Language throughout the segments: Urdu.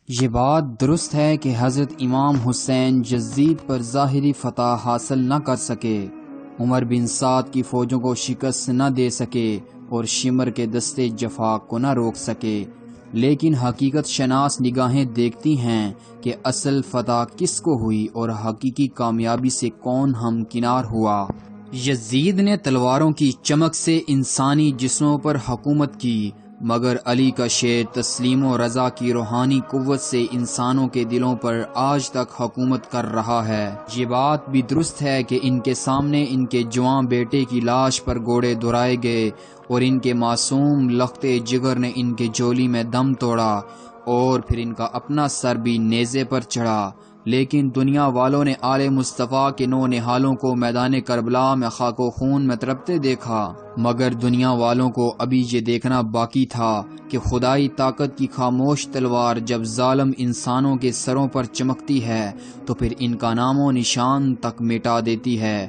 یہ بات درست ہے کہ حضرت امام حسین یزید پر ظاہری فتح حاصل نہ کر سکے، عمر بن سعد کی فوجوں کو شکست نہ دے سکے اور شمر کے دستے جفا کو نہ روک سکے، لیکن حقیقت شناس نگاہیں دیکھتی ہیں کہ اصل فتح کس کو ہوئی اور حقیقی کامیابی سے کون ہمکنار ہوا۔ یزید نے تلواروں کی چمک سے انسانی جسموں پر حکومت کی، مگر علی کا شعر تسلیم و رضا کی روحانی قوت سے انسانوں کے دلوں پر آج تک حکومت کر رہا ہے۔ یہ بات بھی درست ہے کہ ان کے سامنے ان کے جواں بیٹے کی لاش پر گھوڑے دہرائے گئے اور ان کے معصوم لختے جگر نے ان کے جولی میں دم توڑا اور پھر ان کا اپنا سر بھی نیزے پر چڑھا، لیکن دنیا والوں نے آل مصطفیٰ کے نو نہالوں کو میدان کربلا میں خاک و خون میں تڑپتے دیکھا، مگر دنیا والوں کو ابھی یہ دیکھنا باقی تھا کہ خدائی طاقت کی خاموش تلوار جب ظالم انسانوں کے سروں پر چمکتی ہے تو پھر ان کا نام و نشان تک مٹا دیتی ہے۔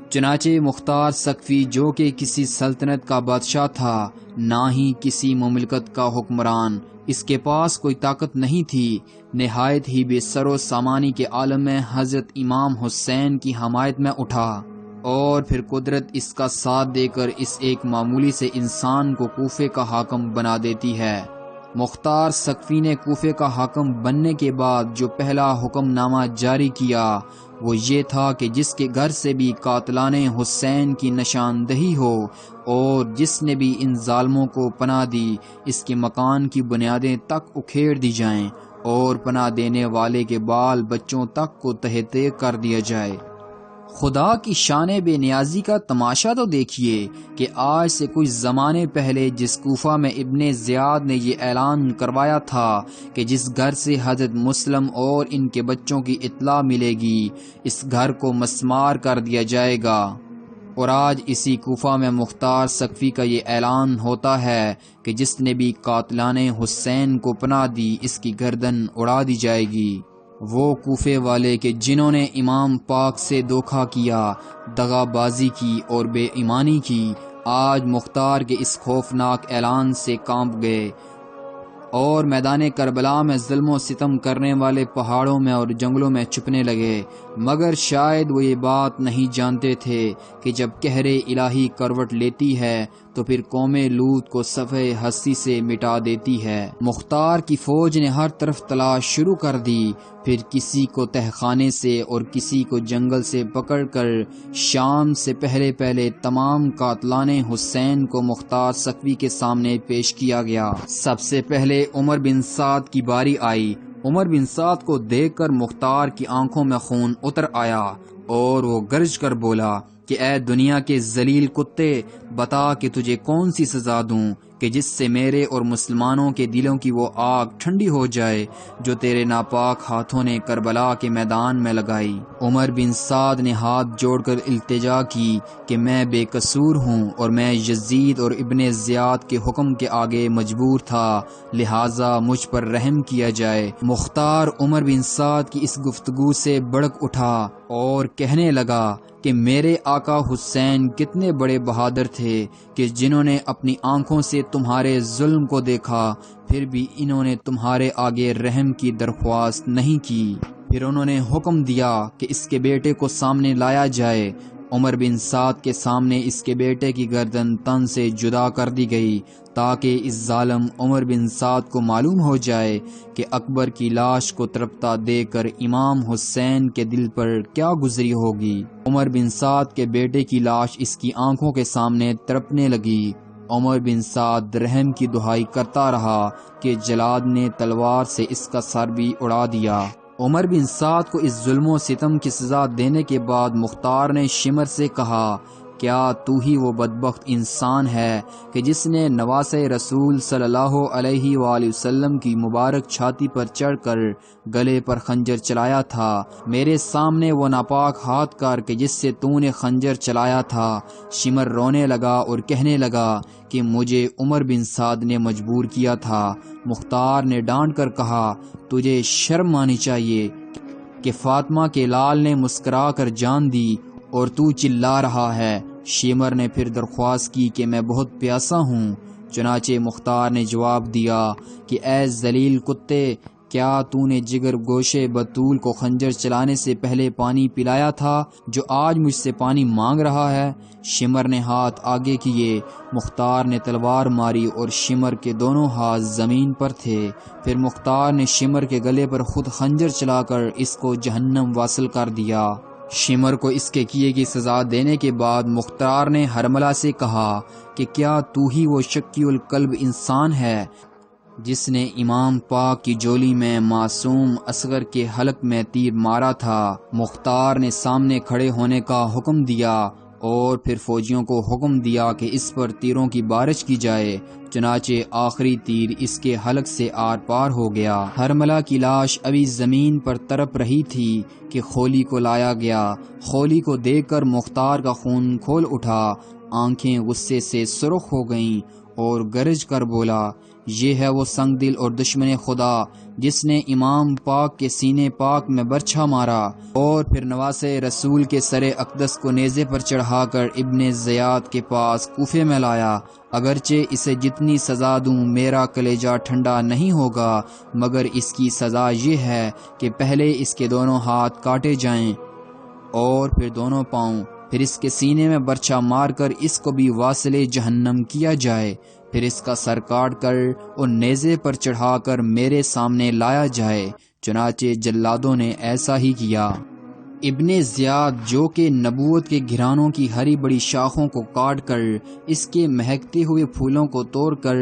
چنانچہ مختار سقفی، جو کہ کسی سلطنت کا بادشاہ تھا نہ ہی کسی مملکت کا حکمران، اس کے پاس کوئی طاقت نہیں تھی، نہایت ہی بے سر و سامانی کے عالم میں حضرت امام حسین کی حمایت میں اٹھا، اور پھر قدرت اس کا ساتھ دے کر اس ایک معمولی سے انسان کو کوفے کا حاکم بنا دیتی ہے۔ مختار سقفی نے کوفے کا حاکم بننے کے بعد جو پہلا حکم نامہ جاری کیا وہ یہ تھا کہ جس کے گھر سے بھی قاتلان حسین کی نشاندہی ہو اور جس نے بھی ان ظالموں کو پناہ دی، اس کے مکان کی بنیادیں تک اکھیڑ دی جائیں اور پناہ دینے والے کے بال بچوں تک کو تہتے کر دیا جائے۔ خدا کی شان بے نیازی کا تماشا تو دیکھیے کہ آج سے کچھ زمانے پہلے جس کوفہ میں ابن زیاد نے یہ اعلان کروایا تھا کہ جس گھر سے حضرت مسلم اور ان کے بچوں کی اطلاع ملے گی اس گھر کو مسمار کر دیا جائے گا، اور آج اسی کوفہ میں مختار سقفی کا یہ اعلان ہوتا ہے کہ جس نے بھی قاتلان حسین کو پناہ دی اس کی گردن اڑا دی جائے گی۔ وہ کوفے والے کہ جنہوں نے امام پاک سے دھوکہ کیا، دغا بازی کی اور بے ایمانی کی، آج مختار کے اس خوفناک اعلان سے کانپ گئے اور میدان کربلا میں ظلم و ستم کرنے والے پہاڑوں میں اور جنگلوں میں چھپنے لگے، مگر شاید وہ یہ بات نہیں جانتے تھے کہ جب قہر الہی کروٹ لیتی ہے تو پھر قوم لوط کو صفحہ ہستی سے مٹا دیتی ہے۔ مختار کی فوج نے ہر طرف تلاش شروع کر دی، پھر کسی کو تہخانے سے اور کسی کو جنگل سے پکڑ کر شام سے پہلے تمام قاتلان حسین کو مختار سقفی کے سامنے پیش کیا گیا۔ سب سے پہلے عمر بن سعد کی باری آئی۔ عمر بن سعد کو دیکھ کر مختار کی آنکھوں میں خون اتر آیا اور وہ گرج کر بولا کہ اے دنیا کے ذلیل کتے، بتا کہ تجھے کون سی سزا دوں کہ جس سے میرے اور مسلمانوں کے دلوں کی وہ آگ ٹھنڈی ہو جائے جو تیرے ناپاک ہاتھوں نے کربلا کے میدان میں لگائی۔ عمر بن سعد نے ہاتھ جوڑ کر التجا کی کہ میں بے قصور ہوں اور میں یزید اور ابن زیاد کے حکم کے آگے مجبور تھا، لہٰذا مجھ پر رحم کیا جائے۔ مختار عمر بن سعد کی اس گفتگو سے بڑک اٹھا اور کہنے لگا کہ میرے آقا حسین کتنے بڑے بہادر تھے کہ جنہوں نے اپنی آنکھوں سے تمہارے ظلم کو دیکھا، پھر بھی انہوں نے تمہارے آگے رحم کی درخواست نہیں کی۔ پھر انہوں نے حکم دیا کہ اس کے بیٹے کو سامنے لایا جائے۔ عمر بن سعد کے سامنے اس کے بیٹے کی گردن تن سے جدا کر دی گئی تاکہ اس ظالم عمر بن سعد کو معلوم ہو جائے کہ اکبر کی لاش کو تڑپتا دیکھ کر امام حسین کے دل پر کیا گزری ہوگی۔ عمر بن سعد کے بیٹے کی لاش اس کی آنکھوں کے سامنے تڑپنے لگی۔ عمر بن سعد رحم کی دہائی کرتا رہا کہ جلاد نے تلوار سے اس کا سر بھی اڑا دیا۔ عمر بن سعد کو اس ظلم و ستم کی سزا دینے کے بعد مختار نے شمر سے کہا، کیا تو ہی وہ بدبخت انسان ہے کہ جس نے نواسہ رسول صلی اللہ علیہ وآلہ وسلم کی مبارک چھاتی پر چڑھ کر گلے پر خنجر چلایا تھا؟ میرے سامنے وہ ناپاک ہاتھ کر کہ جس سے تو نے خنجر چلایا تھا۔ شمر رونے لگا اور کہنے لگا کہ مجھے عمر بن سعد نے مجبور کیا تھا۔ مختار نے ڈانٹ کر کہا، تجھے شرم آنی چاہیے کہ فاطمہ کے لال نے مسکرا کر جان دی اور تو چلا رہا ہے۔ شمر نے پھر درخواست کی کہ میں بہت پیاسا ہوں۔ چنانچہ مختار نے جواب دیا کہ اے ذلیل کتے، کیا تو نے جگر گوشے بطول کو خنجر چلانے سے پہلے پانی پلایا تھا جو آج مجھ سے پانی مانگ رہا ہے؟ شمر نے ہاتھ آگے کیے، مختار نے تلوار ماری اور شمر کے دونوں ہاتھ زمین پر تھے۔ پھر مختار نے شمر کے گلے پر خود خنجر چلا کر اس کو جہنم واصل کر دیا۔ شمر کو اس کے کیے کی سزا دینے کے بعد مختار نے ہرملہ سے کہا کہ کیا تو ہی وہ شکی القلب انسان ہے جس نے امام پاک کی جولی میں معصوم اصغر کے حلق میں تیر مارا تھا؟ مختار نے سامنے کھڑے ہونے کا حکم دیا اور پھر فوجیوں کو حکم دیا کہ اس پر تیروں کی بارش کی جائے۔ چنانچہ آخری تیر اس کے حلق سے آر پار ہو گیا۔ ہرملہ کی لاش ابھی زمین پر تڑپ رہی تھی کہ خولی کو لایا گیا۔ خولی کو دیکھ کر مختار کا خون کھول اٹھا، آنکھیں غصے سے سرخ ہو گئیں اور گرج کر بولا، یہ ہے وہ سنگ دل اور دشمن خدا جس نے امام پاک کے سینے پاک میں برچھا مارا اور پھر نواسے رسول کے سر اقدس کو نیزے پر چڑھا کر ابن زیاد کے پاس کوفے میں لایا۔ اگرچہ اسے جتنی سزا دوں میرا کلیجہ ٹھنڈا نہیں ہوگا، مگر اس کی سزا یہ ہے کہ پہلے اس کے دونوں ہاتھ کاٹے جائیں اور پھر دونوں پاؤں، پھر اس کے سینے میں برچھا مار کر اس کو بھی واصل جہنم کیا جائے، پھر اس کا سر کاٹ کر اور نیزے پر چڑھا کر میرے سامنے لایا جائے۔ چنانچہ جلادوں نے ایسا ہی کیا۔ ابن زیاد جو کہ نبوت کے گھرانوں کی ہری بڑی شاخوں کو کاٹ کر، اس کے مہکتے ہوئے پھولوں کو توڑ کر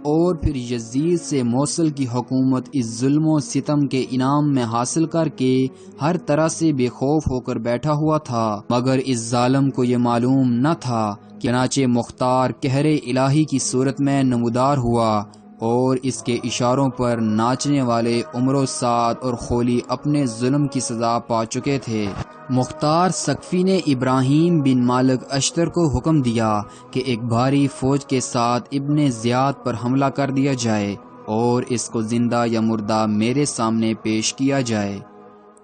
اور پھر یزید سے موصل کی حکومت اس ظلم و ستم کے انعام میں حاصل کر کے ہر طرح سے بے خوف ہو کر بیٹھا ہوا تھا، مگر اس ظالم کو یہ معلوم نہ تھا۔ چنانچہ مختار قہر الہی کی صورت میں نمودار ہوا اور اس کے اشاروں پر ناچنے والے عمر و سعد اور خولی اپنے ظلم کی سزا پا چکے تھے۔ مختار سقفی نے ابراہیم بن مالک اشتر کو حکم دیا کہ ایک بھاری فوج کے ساتھ ابن زیاد پر حملہ کر دیا جائے اور اس کو زندہ یا مردہ میرے سامنے پیش کیا جائے۔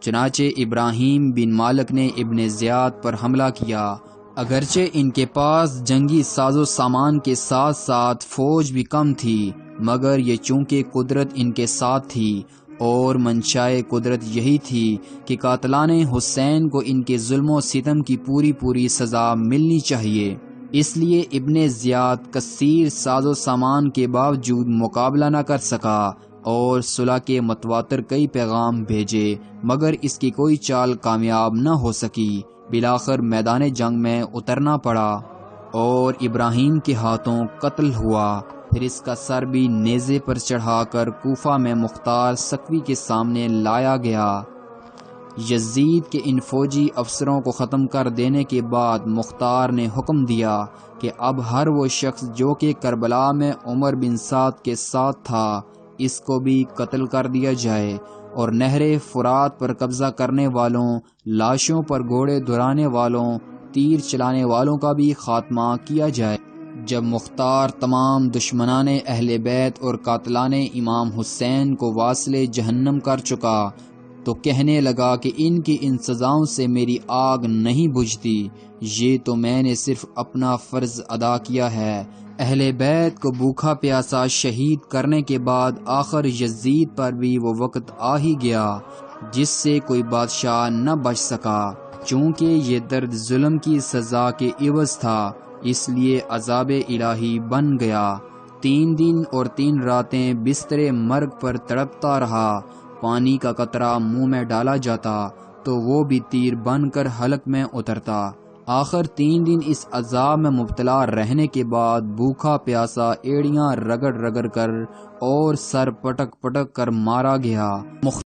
چنانچہ ابراہیم بن مالک نے ابن زیاد پر حملہ کیا۔ اگرچہ ان کے پاس جنگی ساز و سامان کے ساتھ ساتھ فوج بھی کم تھی، مگر یہ چونکہ قدرت ان کے ساتھ تھی اور منشائے قدرت یہی تھی کہ قاتلان حسین کو ان کے ظلم و ستم کی پوری سزا ملنی چاہیے، اس لیے ابن زیاد کثیر ساز و سامان کے باوجود مقابلہ نہ کر سکا اور صلح کے متواتر کئی پیغام بھیجے، مگر اس کی کوئی چال کامیاب نہ ہو سکی۔ بالآخر میدان جنگ میں اترنا پڑا اور ابراہیم کے ہاتھوں قتل ہوا۔ پھر اس کا سر بھی نیزے پر چڑھا کر کوفہ میں مختار سقفی کے سامنے لایا گیا۔ یزید کے ان فوجی افسروں کو ختم کر دینے کے بعد مختار نے حکم دیا کہ اب ہر وہ شخص جو کہ کربلا میں عمر بن سعد کے ساتھ تھا اس کو بھی قتل کر دیا جائے اور نہر فرات پر قبضہ کرنے والوں، لاشوں پر گھوڑے دوڑانے والوں، تیر چلانے والوں کا بھی خاتمہ کیا جائے۔ جب مختار تمام دشمنان اہل بیت اور قاتلان امام حسین کو واصل جہنم کر چکا تو کہنے لگا کہ ان کی ان سزاؤں سے میری آگ نہیں بجھتی، یہ تو میں نے صرف اپنا فرض ادا کیا ہے۔ اہل بیت کو بھوکا پیاسا شہید کرنے کے بعد آخر یزید پر بھی وہ وقت آ ہی گیا جس سے کوئی بادشاہ نہ بچ سکا۔ چونکہ یہ درد ظلم کی سزا کے عوض تھا، اس لیے عذاب الہی بن گیا۔ 3 دن اور 3 راتیں بستر مرگ پر تڑپتا رہا۔ پانی کا قطرہ منہ میں ڈالا جاتا تو وہ بھی تیر بن کر حلق میں اترتا۔ آخر 3 دن اس عذاب میں مبتلا رہنے کے بعد بھوکا پیاسا ایڑیاں رگڑ رگڑ کر اور سر پٹک پٹک کر مارا گیا۔